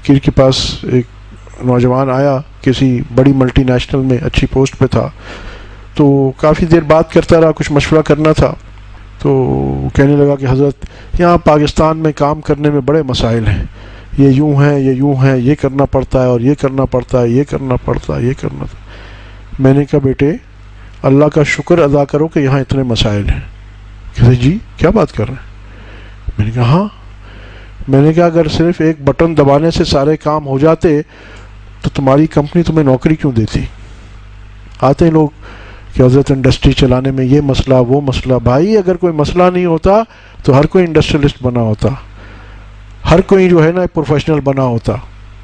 فقیر کے پاس ایک نوجوان آیا، کسی بڑی ملٹی نیشنل میں اچھی پوسٹ پہ تھا، تو کافی دیر بات کرتا رہا، کچھ مشورہ کرنا تھا، تو کہنے لگا کہ حضرت یہاں پاکستان میں کام کرنے میں بڑے مسائل ہیں، یہ یوں ہے، یہ یوں ہے، یہ کرنا پڑتا ہے اور یہ کرنا پڑتا ہے، یہ کرنا پڑتا ہے، یہ کرنا تھا۔ میں نے کہا بیٹے اللہ کا شکر ادا کرو کہ یہاں اتنے مسائل ہیں۔ کہتے جی کیا بات کر رہے ہیں؟ میں نے کہا ہاں، میں نے کہا اگر صرف ایک بٹن دبانے سے سارے کام ہو جاتے تو تمہاری کمپنی تمہیں نوکری کیوں دیتی؟ آتے ہیں لوگ کہ حضرت انڈسٹری چلانے میں یہ مسئلہ وہ مسئلہ۔ بھائی اگر کوئی مسئلہ نہیں ہوتا تو ہر کوئی انڈسٹریلسٹ بنا ہوتا، ہر کوئی جو ہے نا پروفیشنل بنا ہوتا۔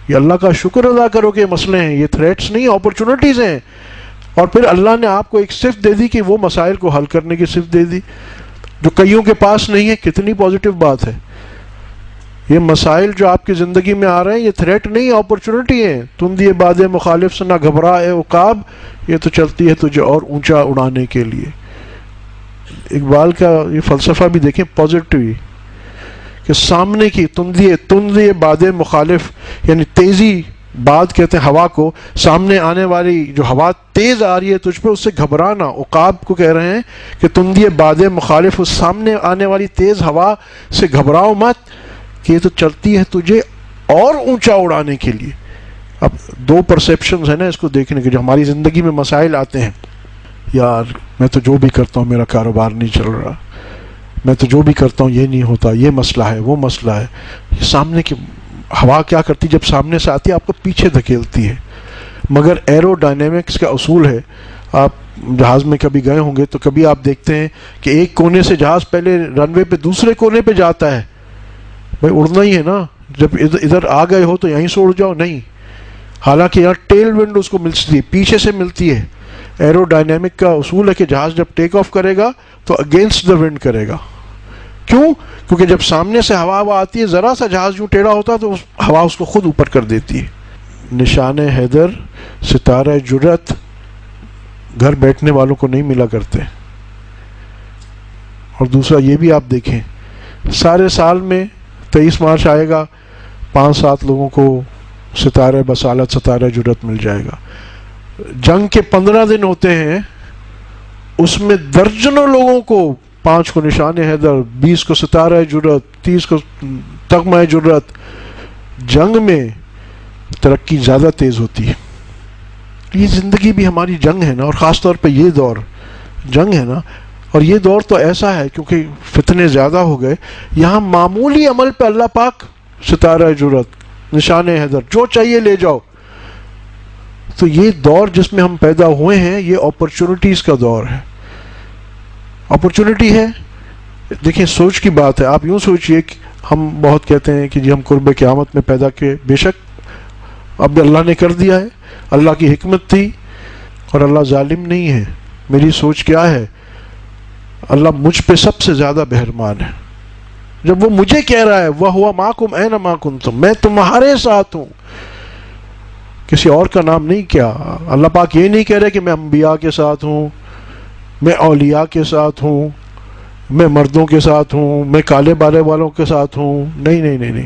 یہ اللہ کا شکر ادا کرو کہ یہ مسئلے ہیں، یہ تھریٹس نہیں، اپرچونٹیز ہیں، اور پھر اللہ نے آپ کو ایک صفت دے دی کہ وہ مسائل کو حل کرنے کی صفت دے دی جو کئیوں کے پاس نہیں ہے۔ کتنی پازیٹیو بات ہے۔ یہ مسائل جو آپ کی زندگی میں آ رہے ہیں یہ تھریٹ نہیں، اپرچونٹی ہیں۔ تم دیے باد مخالف سے نہ گھبرا اے عقاب، یہ تو چلتی ہے تجھے اور اونچا اڑانے کے لیے۔ اقبال کا یہ فلسفہ بھی دیکھیں پازیٹیو، کہ سامنے کی تندیے باد مخالف، یعنی تیزی، باد کہتے ہیں ہوا کو، سامنے آنے والی جو ہوا تیز آ رہی ہے تجھ پہ، اس سے گھبرانا۔ عقاب کو کہہ رہے ہیں کہ تندیے باد مخالف، اس سامنے آنے والی تیز ہوا سے گھبراؤ مت، کہ یہ تو چلتی ہے تجھے اور اونچا اڑانے کے لیے۔ اب دو پرسیپشنز ہیں نا اس کو دیکھنے کے، جو ہماری زندگی میں مسائل آتے ہیں، یار میں تو جو بھی کرتا ہوں میرا کاروبار نہیں چل رہا، میں تو جو بھی کرتا ہوں یہ نہیں ہوتا، یہ مسئلہ ہے، وہ مسئلہ ہے۔ سامنے کی ہوا کیا کرتی، جب سامنے سے آتی ہے آپ کو پیچھے دھکیلتی ہے۔ مگر ایرو ڈائنامکس کا اصول ہے، آپ جہاز میں کبھی گئے ہوں گے تو کبھی آپ دیکھتے ہیں کہ ایک کونے سے جہاز پہلے رن وے پہ دوسرے کونے پہ جاتا ہے، بھائی اڑنا ہی ہے نا، جب ادھر آ گئے ہو تو یہیں سے اڑ جاؤ، نہیں۔ حالانکہ یہاں ٹیل ونڈ اس کو ملتی ہے، پیچھے سے ملتی ہے۔ ایرو ڈائنامک کا اصول ہے کہ جہاز جب ٹیک آف کرے گا تو اگینسٹ دا ونڈ کرے گا۔ کیوں؟ کیونکہ جب سامنے سے ہوا آتی ہے، ذرا سا جہاز یوں ٹیڑھا ہوتا ہے تو ہوا اس کو خود اوپر کر دیتی ہے۔ نشان حیدر، ستارہ جرت گھر بیٹھنے والوں کو نہیں ملا کرتے۔ اور دوسرا یہ بھی آپ دیکھیں، سارے سال میں 23 مارچ آئے گا، 5-7 لوگوں کو ستارہ بصالت، ستارہ جرت مل جائے گا۔ جنگ کے 15 دن ہوتے ہیں، اس میں درجنوں لوگوں کو، 5 کو نشان حیدر، 20 کو ستارہ جرت، 30 کو تغمہ جرت۔ جنگ میں ترقی زیادہ تیز ہوتی ہے۔ یہ زندگی بھی ہماری جنگ ہے نا، اور خاص طور پہ یہ دور جنگ ہے نا۔ اور یہ دور تو ایسا ہے کیونکہ فتنے زیادہ ہو گئے، یہاں معمولی عمل پہ اللہ پاک ستارہ جرت، نشان حیدر، جو چاہیے لے جاؤ۔ تو یہ دور جس میں ہم پیدا ہوئے ہیں یہ اپرچونٹیز کا دور ہے۔ اپرچونٹی ہے، دیکھیں سوچ کی بات ہے۔ آپ یوں سوچئے کہ ہم بہت کہتے ہیں کہ جی ہم قرب قیامت میں پیدا کیے، بے شک اب اللہ نے کر دیا ہے، اللہ کی حکمت تھی، اور اللہ ظالم نہیں ہے۔ میری سوچ کیا ہے، اللہ مجھ پہ سب سے زیادہ مہربان ہے۔ جب وہ مجھے کہہ رہا ہے وَهُوَ مَعَكُمْ أَيْنَمَا كُنْتُمْ، میں تمہارے ساتھ ہوں، کسی اور کا نام نہیں کیا۔ اللہ پاک یہ نہیں کہہ رہے کہ میں انبیاء کے ساتھ ہوں، میں اولیاء کے ساتھ ہوں، میں مردوں کے ساتھ ہوں، میں کالے بالے والوں کے ساتھ ہوں، نہیں نہیں نہیں نہیں۔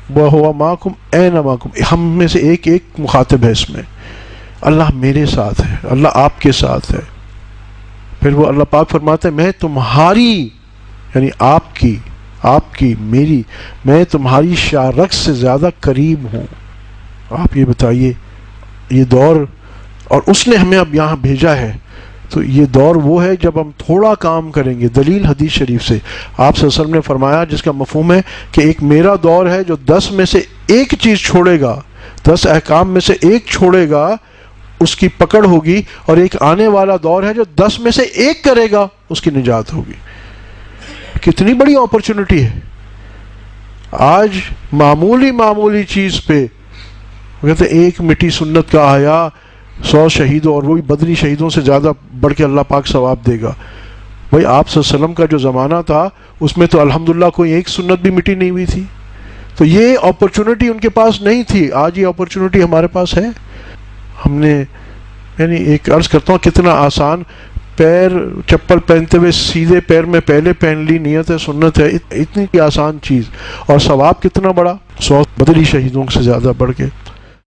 وَهُوَ مَعَكُمْ أَيْنَمَا كُنْتُمْ، ہم میں سے ایک ایک مخاطب ہے اس میں۔ اللہ میرے ساتھ ہے، اللہ آپ کے ساتھ ہے۔ پھر وہ اللہ پاک فرماتے ہیں میں تمہاری، یعنی آپ کی میری، میں تمہاری شارک سے زیادہ قریب ہوں۔ آپ یہ بتائیے، یہ دور، اور اس نے ہمیں اب یہاں بھیجا ہے، تو یہ دور وہ ہے جب ہم تھوڑا کام کریں گے۔ دلیل حدیث شریف سے آپ صلی اللہ علیہ وسلم نے فرمایا، جس کا مفہوم ہے کہ ایک میرا دور ہے جو 10 میں سے ایک چیز چھوڑے گا، 10 احکام میں سے ایک چھوڑے گا، اس کی پکڑ ہوگی، اور ایک آنے والا دور ہے جو 10 میں سے ایک کرے گا، اس کی نجات ہوگی۔ کتنی بڑی اپرچونٹی ہے۔ آج معمولی چیز پہ کہتے ہیں ایک مٹی سنت کا آیا 100 شہیدوں، اور وہی بدری شہیدوں سے زیادہ بڑھ کے اللہ پاک ثواب دے گا۔ بھائی آپ صلی اللہ علیہ وسلم کا جو زمانہ تھا اس میں تو الحمدللہ کوئی ایک سنت بھی مٹی نہیں ہوئی تھی، تو یہ اپرچونٹی ان کے پاس نہیں تھی۔ آج یہ اپرچونٹی ہمارے پاس ہے۔ ہم نے، یعنی ایک عرض کرتا ہوں کتنا آسان، پیر چپل پہنتے ہوئے سیدھے پیر میں پہلے پہن لی، نیت ہے سنت ہے، اتنی آسان چیز، اور ثواب کتنا بڑا، 100 بدری شہیدوں سے زیادہ بڑھ کے۔